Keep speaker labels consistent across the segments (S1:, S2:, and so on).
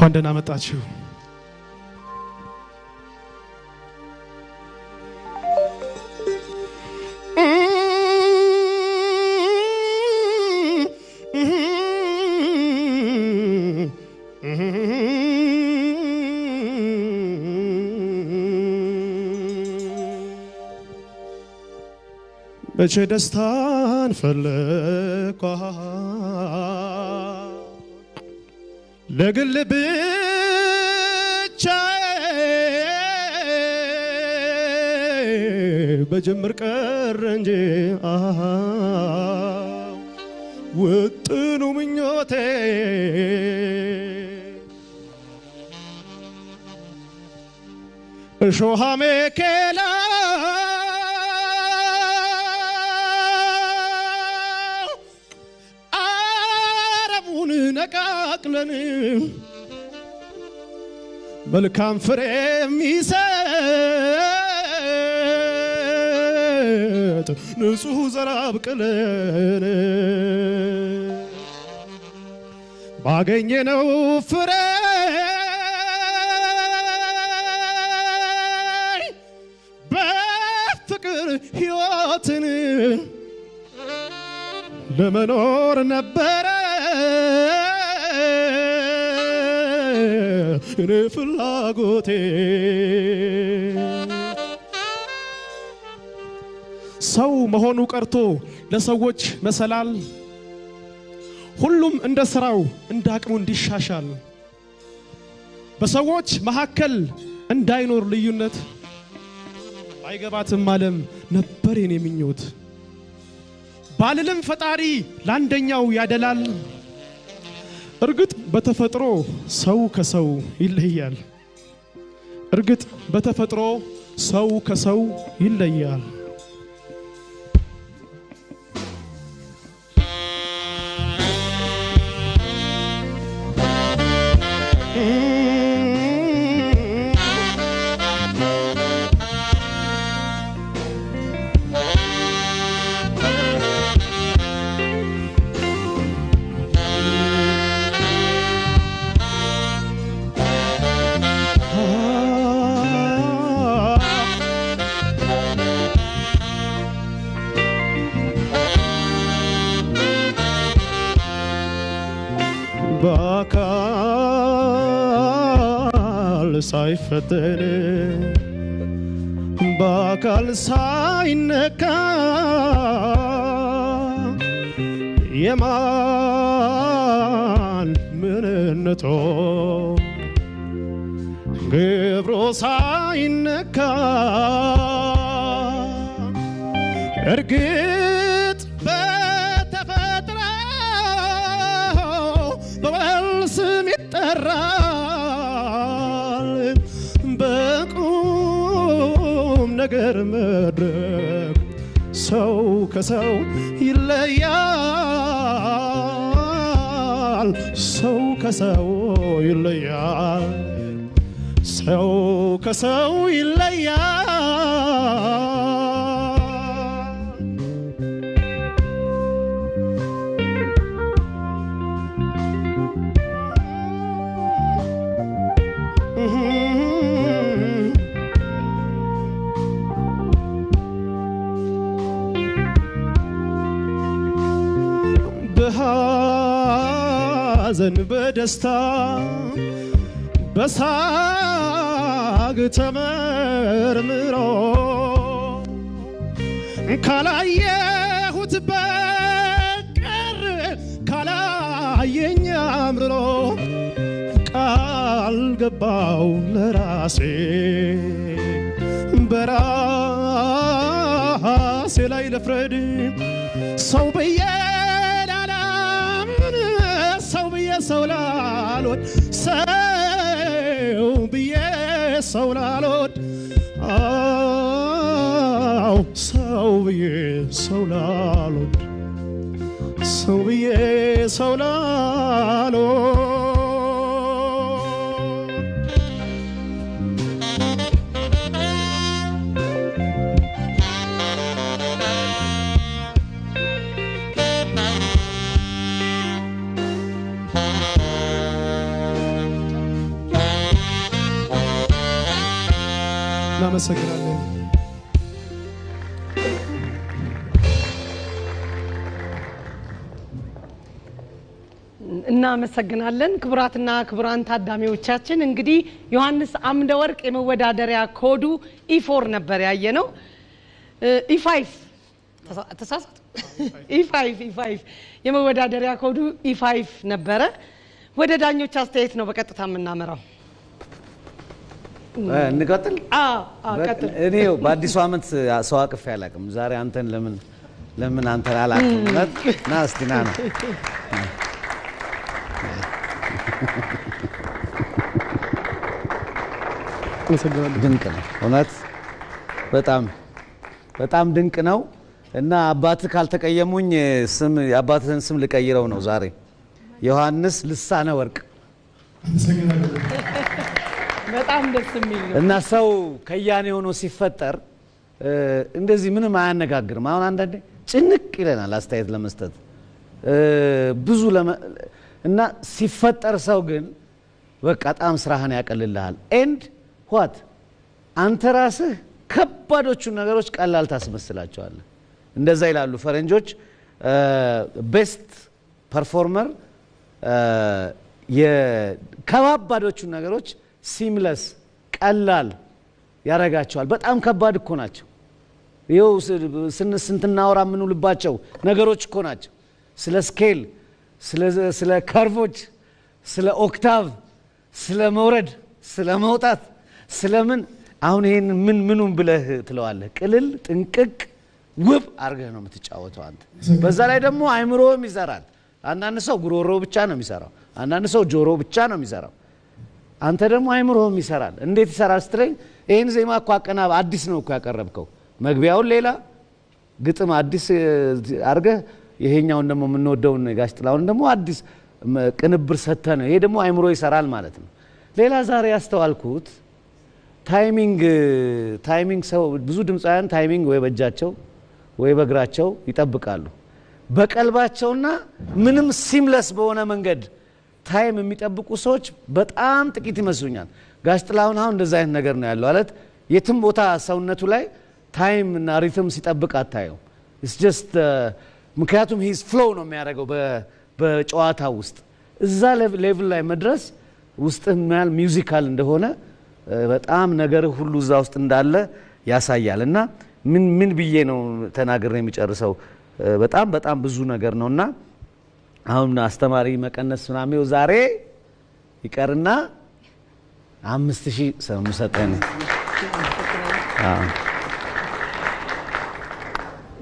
S1: እንኳን ደህና መጣችሁ። መቼ ደስታን ፈለኳ ለግል ብቻ በጀምር ቀረ እንጂ ውጥኑ ምኞቴ እሾሃ ሜኬላ ነቃቅለን መልካም ፍሬ የሚሰጥ ንጹህ ዘር አብቅለን ባገኘነው ፍሬ በፍቅር ሕይወትን ለመኖር ነበረ እኔ ፍላጎቴ። ሰው መሆኑ ቀርቶ ለሰዎች መሰላል ሁሉም እንደ ስራው እንደ አቅሙ እንዲሻሻል በሰዎች መካከል እንዳይኖር ልዩነት አይገባትም ዓለም ነበር የኔ ምኞት። ባልልም ፈጣሪ ለአንደኛው ያደላል እርግጥ በተፈጥሮ ሰው ከሰው ይለያል። እርግጥ በተፈጥሮ ሰው ከሰው ይለያል። በአካል ሳይፈተን በአካል ሳይነካ የማን ምንነቶ ግብሮ ሳይነካ እርግጥ በተፈጥሮ በወልስም ይጠራል በቁም ነገር መድረክ ሰው ከሰው ይለያል። ሰው ከሰው ይለያል። ሰው ከሰው ይለያል። በሐዘን በደስታ በሳግ ተመርምሮ ካላየሁት በቀር ካላየኝ አምርሮ ቃል ገባው ለራሴ በራሴ ላይ ልፍረድ ሰው ብዬ ላላምን ሰው ብዬ ሰው ላልወድ ሰው ብዬ ሰው ላልወድ ሰው ብዬ ሰው ላልወድ ሰው ብዬ ሰው ላልወድ እናመሰግናለን።
S2: እናመሰግናለን። ክቡራትና ክቡራን ታዳሚዎቻችን እንግዲህ ዮሐንስ አምደ ወርቅ የመወዳደሪያ ኮዱ E4 ነበር ያየነው። E5 ተሳሳተ። E5 የመወዳደሪያ ኮዱ E5 ነበረ። ወደ ዳኞች አስተያየት ነው በቀጥታ የምናመራው።
S3: እንቀጥል።
S2: ቀጥል።
S3: እኔው በአዲሱ ዓመት ሰው አቅፌ አላውቅም። ዛሬ አንተን ለምን አንተን አላውቅም። ና እስቲ ና ነው ድንቅ ነው እውነት በጣም ድንቅ ነው። እና አባትህ ካልተቀየሙኝ የአባትህን ስም ልቀይረው ነው ዛሬ ዮሐንስ ልሳነ ወርቅ።
S2: በጣም ደስ የሚል ነው።
S3: እና ሰው ከያኔ ሆኖ ሲፈጠር እንደዚህ ምንም አያነጋግርም። አሁን አንዳንዴ ጭንቅ ይለናል አስተያየት ለመስጠት ብዙ እና ሲፈጠር ሰው ግን በቃ በጣም ስራህን ያቀልልሃል። ኤንድ ዋት አንተ ራስህ ከባዶቹን ነገሮች ቀላል ታስመስላቸዋለህ። እንደዛ ይላሉ ፈረንጆች። ቤስት ፐርፎርመር የከባባዶቹን ነገሮች ሲምለስ ቀላል ያረጋቸዋል። በጣም ከባድ እኮ ናቸው። ይኸው ስንትናወራ የምንውልባቸው ነገሮች እኮ ናቸው። ስለ ስኬል፣ ስለ ከርቮች፣ ስለ ኦክታቭ፣ ስለ መውረድ፣ ስለ መውጣት፣ ስለምን አሁን ይሄን ምኑን ብለህ ትለዋለህ? ቅልል ጥንቅቅ ውብ አድርገህ ነው የምትጫወተው አንተ። በዛ ላይ ደግሞ አይምሮም ይሰራል። አንዳንድ ሰው ጉሮሮ ብቻ ነው የሚሰራው፣ አንዳንድ ሰው ጆሮ ብቻ ነው የሚሰራው። አንተ ደግሞ አይምሮም ይሰራል። እንዴት ይሰራል ስትለኝ ይሄን ዜማ እኮ አቀናብ አዲስ ነው እኮ ያቀረብከው። መግቢያውን ሌላ ግጥም አዲስ አድርገህ ይሄኛውን ደግሞ የምንወደውን ጋሽ ጥላውን ደግሞ አዲስ ቅንብር ሰጥተህ ነው። ይሄ ደግሞ አይምሮ ይሰራል ማለት ነው። ሌላ ዛሬ ያስተዋልኩት ታይሚንግ ሰው ብዙ ድምፃውያን ታይሚንግ ወይ በእጃቸው ወይ በእግራቸው ይጠብቃሉ። በቀልባቸውና ምንም ሲምለስ በሆነ መንገድ ታይም የሚጠብቁ ሰዎች በጣም ጥቂት ይመስሉኛል። ጋሽ ጥላሁን አሁን እንደዛ አይነት ነገር ነው ያለው ማለት የትም ቦታ ሰውነቱ ላይ ታይም እና ሪትም ሲጠብቅ አታየው። ኢትስ ጀስት ምክንያቱም ሂዝ ፍሎው ነው የሚያደርገው በጨዋታ ውስጥ። እዛ ሌቭል ላይ መድረስ ውስጥ ምን ሚውዚካል እንደሆነ በጣም ነገር ሁሉ እዛ ውስጥ እንዳለ ያሳያል። እና ምን ብዬ ነው ተናግሬ የሚጨርሰው? በጣም ብዙ ነገር ነውና አሁን አስተማሪ መቀነስ ምናምን ዛሬ ይቀርና 5000 ሰምሰጠን።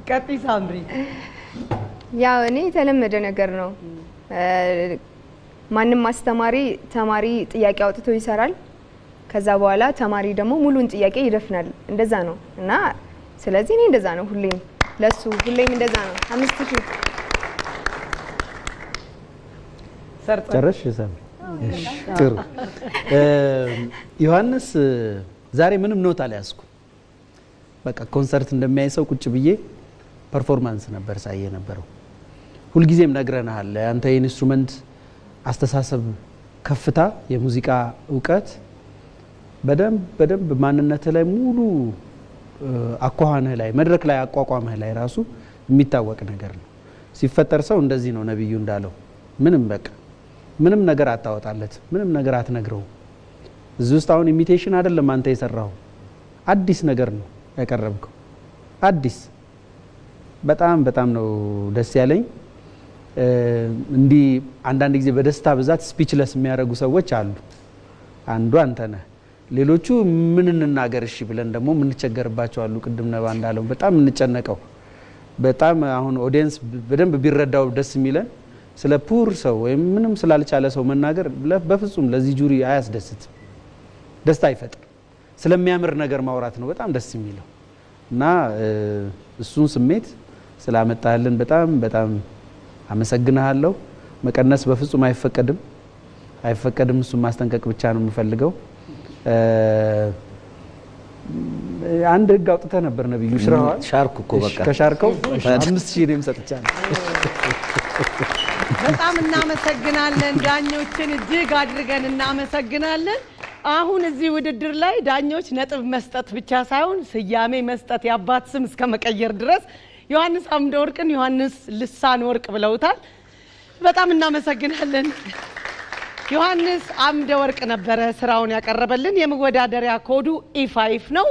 S2: ቀጥይ ሳምሪ።
S4: ያው እኔ የተለመደ ነገር ነው። ማንም አስተማሪ ተማሪ ጥያቄ አውጥቶ ይሰራል። ከዛ በኋላ ተማሪ ደግሞ ሙሉን ጥያቄ ይደፍናል። እንደዛ ነው እና ስለዚህ እኔ እንደዛ ነው ሁሌም ሁሌም እንደዛ ነው። 5000
S5: ጨረሽ ሳምሪ? ጥሩ። ዮሐንስ ዛሬ ምንም ኖት አልያዝኩም። በቃ ኮንሰርት እንደሚያይ ሰው ቁጭ ብዬ ፐርፎርማንስ ነበር ሳየ ነበረው። ሁልጊዜም ነግረናል አንተ የኢንስትሩመንት አስተሳሰብ ከፍታ፣ የሙዚቃ ዕውቀት በደንብ ማንነትህ ላይ ሙሉ አቋቋምህ ላይ መድረክ ላይ አቋቋምህ ላይ ራሱ የሚታወቅ ነገር ነው። ሲፈጠር ሰው እንደዚህ ነው ነብዩ እንዳለው ምንም ነገር አታወጣለት፣ ምንም ነገር አትነግረው። እዚህ ውስጥ አሁን ኢሚቴሽን አይደለም አንተ የሰራው አዲስ ነገር ነው ያቀረብከው። አዲስ በጣም ነው ደስ ያለኝ። እንዲህ አንዳንድ ጊዜ በደስታ ብዛት ስፒችለስ የሚያደርጉ ሰዎች አሉ። አንዱ አንተ ነህ። ሌሎቹ ምን እንናገር እሺ ብለን ደግሞ የምንቸገርባቸው አሉ። ቅድም ነባ እንዳለው በጣም የምንጨነቀው በጣም አሁን ኦዲየንስ በደንብ ቢረዳው ደስ የሚለን ስለ ፑር ሰው ወይም ምንም ስላልቻለ ሰው መናገር በፍጹም ለዚህ ጁሪ አያስደስትም፣ ደስታ አይፈጥር። ስለሚያምር ነገር ማውራት ነው በጣም ደስ የሚለው እና እሱን ስሜት ስላመጣልን በጣም አመሰግናለሁ። መቀነስ በፍጹም አይፈቀድም። እሱን ማስጠንቀቅ ብቻ ነው የምፈልገው። አንድ ህግ አውጥተህ ነበር ነብዩ ሽራዋል።
S3: ሻርኩ እኮ በቃ
S5: ከሻርከው 5000 ነው ሰጥቻለሁ።
S2: በጣም እናመሰግናለን። ዳኞችን እጅግ አድርገን እናመሰግናለን። አሁን እዚህ ውድድር ላይ ዳኞች ነጥብ መስጠት ብቻ ሳይሆን ስያሜ መስጠት ያባት ስም እስከ መቀየር ድረስ ዮሐንስ አምደወርቅን ዮሐንስ ልሳን ወርቅ ብለውታል። በጣም እናመሰግናለን። ዮሐንስ አምደወርቅ ነበረ ስራውን ያቀረበልን። የመወዳደሪያ ኮዱ E5 ነው።